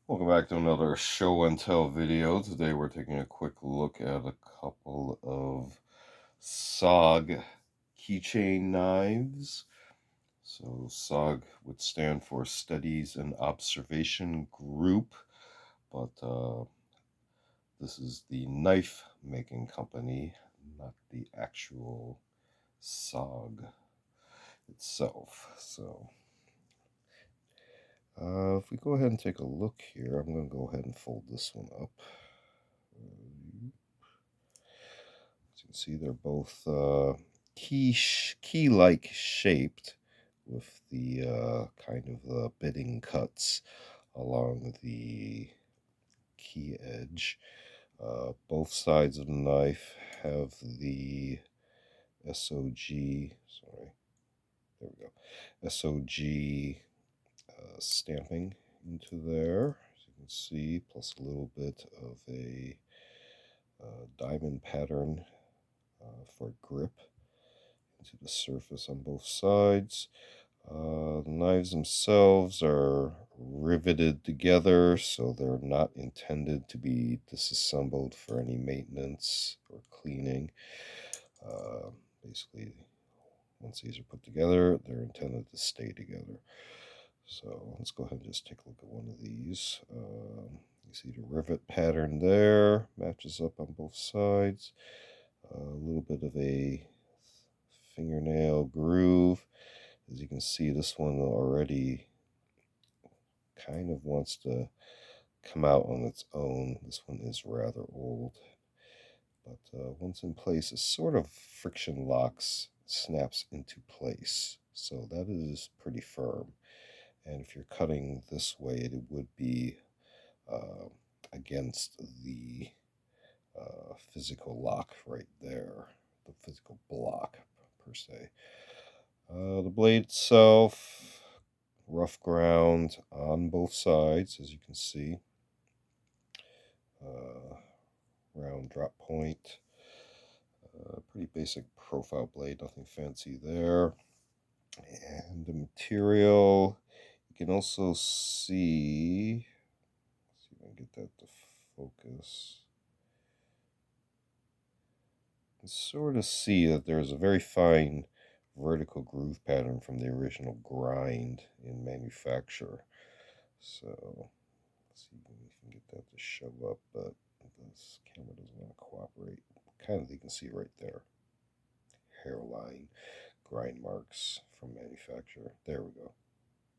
Welcome back to another show and tell video. Today we're taking a quick look at a couple of SOG keychain knives. So SOG would stand for Studies and Observation Group, but this is the knife making company, not the actual SOG itself. So if we go ahead and take a look here, I'm going to go ahead and fold this one up. As you can see, they're both key-like shaped with the kind of the bitting cuts along the key edge. Both sides of the knife have the SOG, sorry, there we go, SOG stamping into there, as you can see, plus a little bit of a diamond pattern for grip into the surface on both sides. The knives themselves are riveted together, so they're not intended to be disassembled for any maintenance or cleaning. Basically, once these are put together, they're intended to stay together. So let's go ahead and just take a look at one of these. You see the rivet pattern there, matches up on both sides. A little bit of a fingernail groove. As you can see, this one already kind of wants to come out on its own. This one is rather old, but once in place, it sort of friction locks, snaps into place. So that is pretty firm. And if you're cutting this way, it would be against the physical lock right there, the physical block per se. The blade itself, rough ground on both sides, as you can see. Round drop point. Pretty basic profile blade, nothing fancy there. And the material, you can also see, let's see if I can get that to focus. You can sort of see that there's a very fine vertical groove pattern from the original grind in manufacture. So let's see if we can get that to show up, but this camera doesn't want to cooperate. Kind of, you can see right there. Hairline, grind marks from manufacturer. There we go.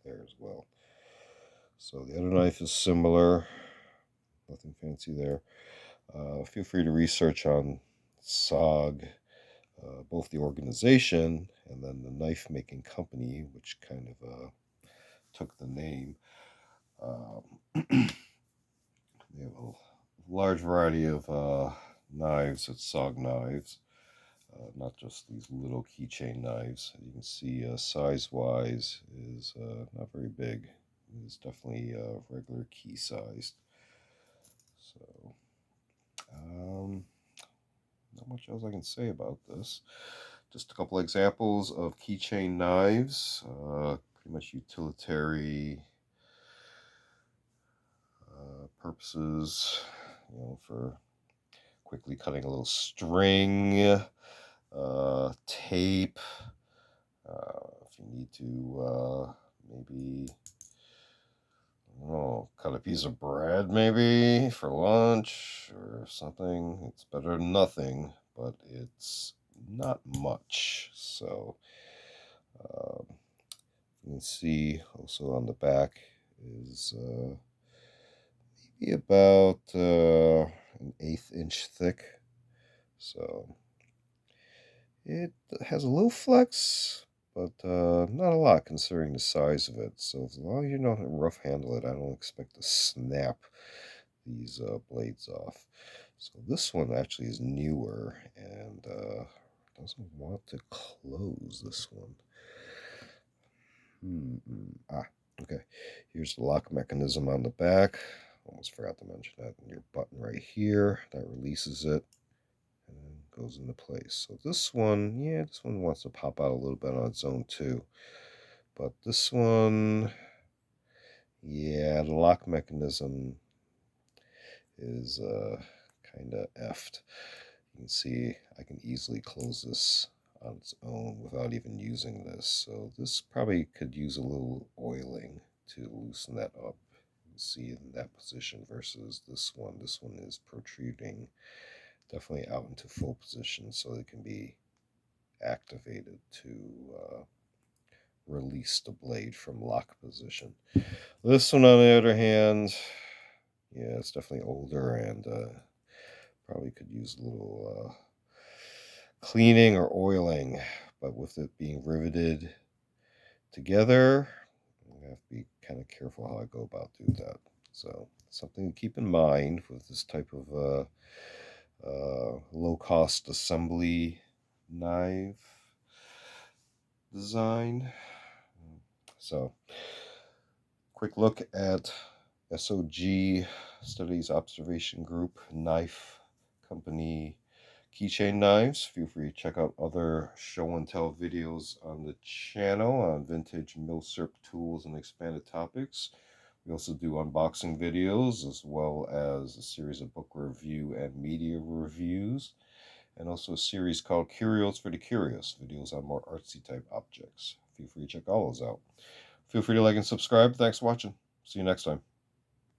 There as well. So the other knife is similar. Nothing fancy there. Feel free to research on SOG, both the organization and then the knife making company, which kind of took the name. They have a large variety of knives at SOG Knives, not just these little keychain knives. You can see size-wise is not very big. It's definitely regular key sized. So, not much else I can say about this. Just a couple examples of keychain knives, pretty much utilitarian purposes, for quickly cutting a little string, tape, if you need to maybe, cut a piece of bread maybe for lunch or something. It's better than nothing, but it's not much. So you can see also on the back is maybe about an 1/8 inch thick. So it has a little flex, but not a lot considering the size of it. So as long as you know how to rough handle it, I don't expect to snap these blades off. So this one actually is newer and doesn't want to close this one. Okay. Here's the lock mechanism on the back. Almost forgot to mention that. Your button right here that releases it and goes into place. So this one, this one wants to pop out a little bit on its own too. But this one, Yeah, the lock mechanism is kind of effed. You can see I can easily close this on its own without even using this. So this probably could use a little oiling to loosen that up. You can see in that position versus this one. This one is protruding definitely out into full position so it can be activated to release the blade from lock position. This one, on the other hand, yeah, it's definitely older and probably could use a little cleaning or oiling. But with it being riveted together, I have to be kind of careful how I go about doing that. So something to keep in mind with this type of low cost assembly knife design. So, quick look at SOG Studies Observation Group Knife Company Keychain Knives. Feel free to check out other show and tell videos on the channel on vintage milsurp tools and expanded topics. We also do unboxing videos as well as a series of book review and media reviews, and also a series called Curios for the Curious, videos on more artsy type objects. Feel free to check all those out. Feel free to like and subscribe. Thanks for watching. See you next time.